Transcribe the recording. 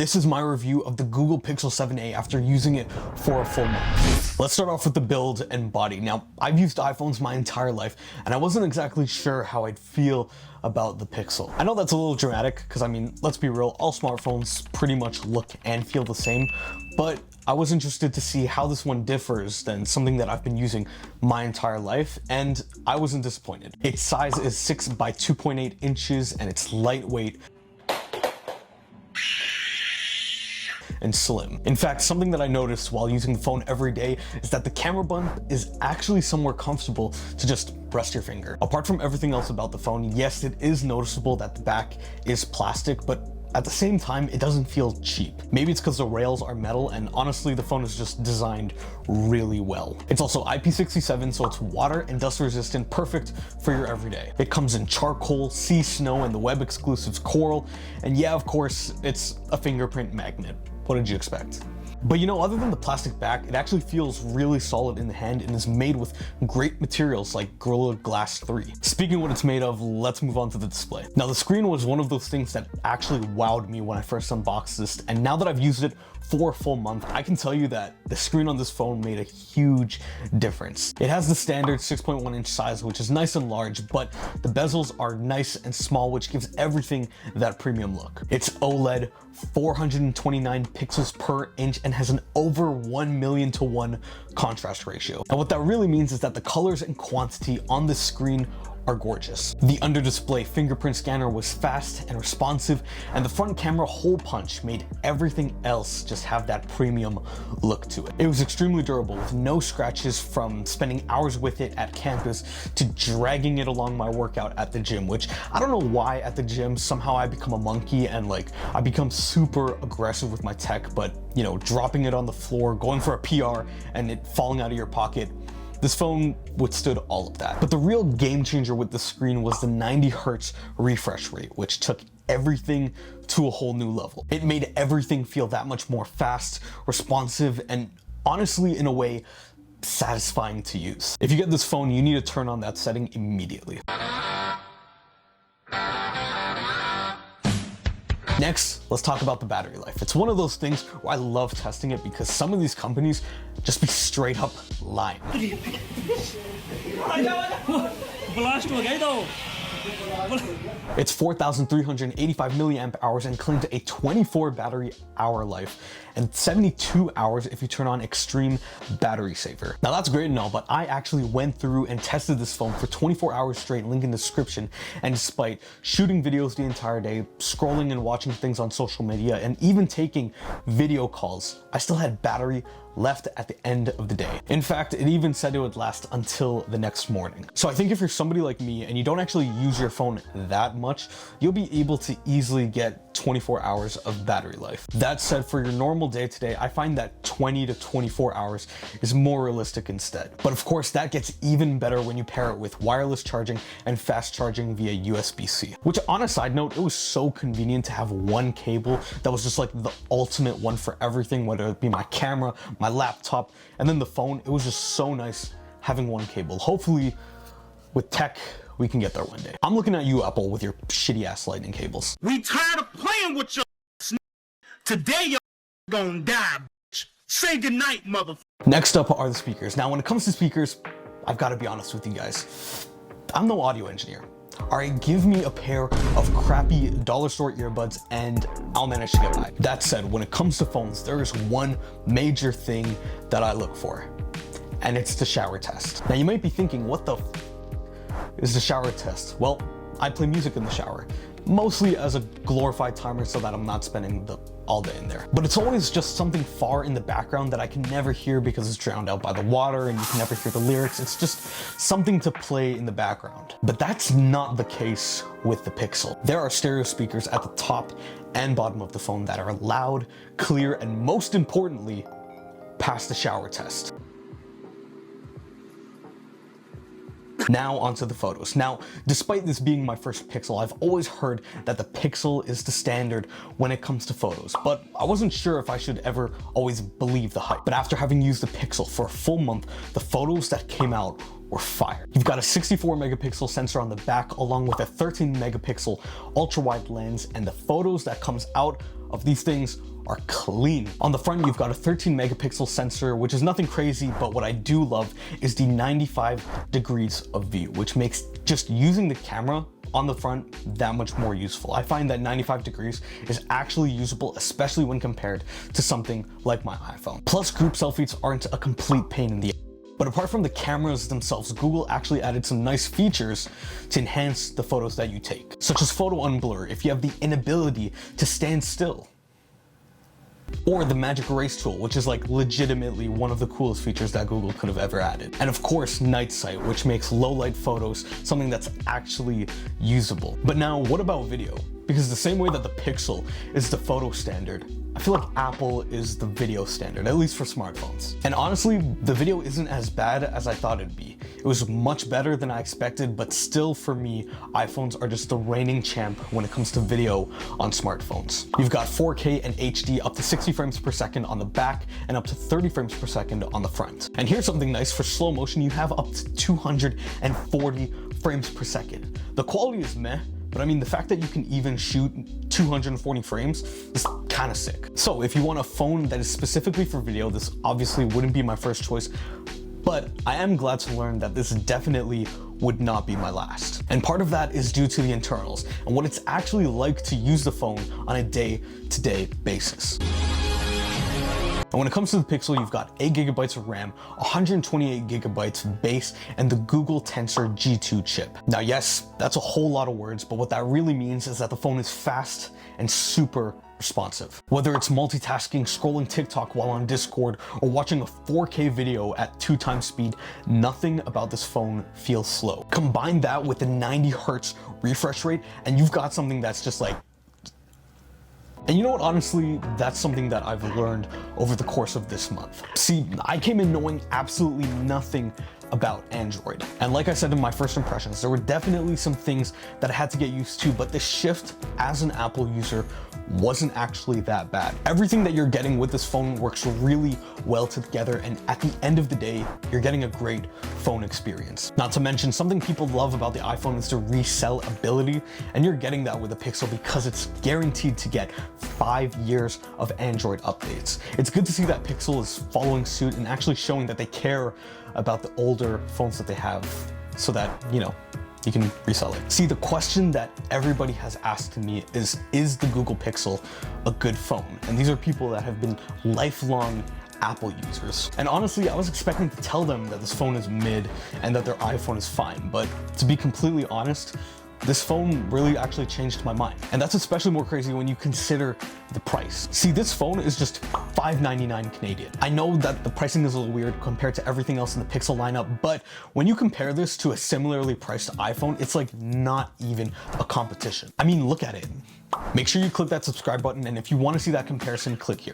This is my review of the Google Pixel 7a after using it for a full month. Let's start off with the build and body. Now, I've used iPhones my entire life, and I wasn't exactly sure how I'd feel about the Pixel. I know that's a little dramatic, because I mean, let's be real, all smartphones pretty much look and feel the same, but I was interested to see how this one differs than something that I've been using my entire life, and I wasn't disappointed. Its size is 6 by 2.8 inches, and it's lightweight and slim. In fact, something that I noticed while using the phone every day is that the camera button is actually somewhere comfortable to just rest your finger. Apart from everything else about the phone, yes, it is noticeable that the back is plastic, but at the same time, it doesn't feel cheap. Maybe it's because the rails are metal, and honestly, the phone is just designed really well. It's also IP67, so it's water and dust resistant, perfect for your everyday. It comes in charcoal, sea snow, and the web exclusives coral. And yeah, of course, it's a fingerprint magnet. What did you expect? But you know, other than the plastic back, it actually feels really solid in the hand and is made with great materials like Gorilla Glass 3. Speaking of what it's made of, let's move on to the display. Now, the screen was one of those things that actually wowed me when I first unboxed this, and now that I've used it for a full month, I can tell you that the screen on this phone made a huge difference. It has the standard 6.1 inch size, which is nice and large, but the bezels are nice and small, which gives everything that premium look. It's OLED, 429 pixels per inch, and has an over 1,000,000:1 contrast ratio. And what that really means is that the colors and quantity on this screen are gorgeous. The under display fingerprint scanner was fast and responsive, and the front camera hole punch made everything else just have that premium look to it. It was extremely durable with no scratches from spending hours with it at campus to dragging it along my workout at the gym, which I don't know why at the gym somehow I become a monkey and like I become super aggressive with my tech, but you know, dropping it on the floor, going for a PR and it falling out of your pocket, this phone withstood all of that. But the real game changer with the screen was the 90 Hertz refresh rate, which took everything to a whole new level. It made everything feel that much more fast, responsive, and honestly, in a way, satisfying to use. If you get this phone, you need to turn on that setting immediately. Next, let's talk about the battery life. It's one of those things where I love testing it because some of these companies just be straight up lying. It's 4,385 milliamp hours and claims a 24 battery hour life and 72 hours if you turn on extreme battery saver. Now that's great and all, but I actually went through and tested this phone for 24 hours straight, link in the description, and despite shooting videos the entire day, scrolling and watching things on social media, and even taking video calls, I still had battery left at the end of the day. In fact, it even said it would last until the next morning. So I think if you're somebody like me and you don't actually use your phone that much, you'll be able to easily get 24 hours of battery life. That said, for your normal day-to-day, I find that 20 to 24 hours is more realistic instead. But of course, that gets even better when you pair it with wireless charging and fast charging via USB-C. Which, on a side note, it was so convenient to have one cable that was just like the ultimate one for everything, whether it be my camera, my laptop, and then the phone. It was just so nice having one cable. Hopefully, with tech, we can get there one day. I'm looking at you, Apple, with your shitty ass lightning cables. We tired of playing with your today. You're gonna die, bitch. Say goodnight, motherfucker. Next up are the speakers. Now, when it comes to speakers, I've got to be honest with you guys. I'm no audio engineer. All right, give me a pair of crappy dollar store earbuds and I'll manage to get by. That said, when it comes to phones, there is one major thing that I look for, and it's the shower test. Now, you might be thinking, what the is the shower test? Well, I play music in the shower, mostly as a glorified timer so that I'm not spending all day in there. But it's always just something far in the background that I can never hear because it's drowned out by the water and you can never hear the lyrics. It's just something to play in the background. But that's not the case with the Pixel. There are stereo speakers at the top and bottom of the phone that are loud, clear, and most importantly, pass the shower test. Now onto the photos. Now, despite this being my first Pixel, I've always heard that the Pixel is the standard when it comes to photos, but I wasn't sure if I should ever always believe the hype. But after having used the Pixel for a full month, the photos that came out were fire. You've got a 64 megapixel sensor on the back along with a 13 megapixel ultra wide lens, and the photos that comes out of these things are clean. On the front, you've got a 13 megapixel sensor, which is nothing crazy, but what I do love is the 95 degrees of view, which makes just using the camera on the front that much more useful. I find that 95 degrees is actually usable, especially when compared to something like my iPhone. Plus, group selfies aren't a complete pain in the ass. But apart from the cameras themselves, Google actually added some nice features to enhance the photos that you take, such as photo unblur if you have the inability to stand still. Or the magic erase tool, which is like legitimately one of the coolest features that Google could have ever added. And of course, night sight, which makes low light photos something that's actually usable. But now what about video? Because the same way that the Pixel is the photo standard, I feel like Apple is the video standard, at least for smartphones. And honestly, the video isn't as bad as I thought it'd be. It was much better than I expected, but still for me, iPhones are just the reigning champ when it comes to video on smartphones. You've got 4K and HD up to 60 frames per second on the back and up to 30 frames per second on the front. And here's something nice, for slow motion, you have up to 240 frames per second. The quality is meh, but I mean, the fact that you can even shoot 240 frames is kind of sick. So if you want a phone that is specifically for video, this obviously wouldn't be my first choice, but I am glad to learn that this definitely would not be my last. And part of that is due to the internals and what it's actually like to use the phone on a day-to-day basis. And when it comes to the Pixel, you've got 8 gigabytes of RAM, 128 gigabytes base, and the Google Tensor G2 chip. Now, yes, that's a whole lot of words, but what that really means is that the phone is fast and super responsive. Whether it's multitasking, scrolling TikTok while on Discord, or watching a 4K video at 2 times speed, nothing about this phone feels slow. Combine that with the 90 hertz refresh rate, and you've got something that's just like, and you know what, honestly, that's something that I've learned over the course of this month. See, I came in knowing absolutely nothing about Android. And like I said in my first impressions, there were definitely some things that I had to get used to, but the shift as an Apple user wasn't actually that bad. Everything that you're getting with this phone works really well together, and at the end of the day, you're getting a great phone experience. Not to mention, something people love about the iPhone is the resell ability, and you're getting that with the Pixel because it's guaranteed to get 5 years of Android updates. It's good to see that Pixel is following suit and actually showing that they care about the older phones that they have so that, you know, you can resell it. See, the question that everybody has asked me is the Google Pixel a good phone? And these are people that have been lifelong Apple users. And honestly, I was expecting to tell them that this phone is mid and that their iPhone is fine. But to be completely honest, this phone really actually changed my mind. And that's especially more crazy when you consider the price. See, this phone is just $599 Canadian. I know that the pricing is a little weird compared to everything else in the Pixel lineup, but when you compare this to a similarly priced iPhone, it's like not even a competition. I mean, look at it. Make sure you click that subscribe button, and if you want to see that comparison, click here.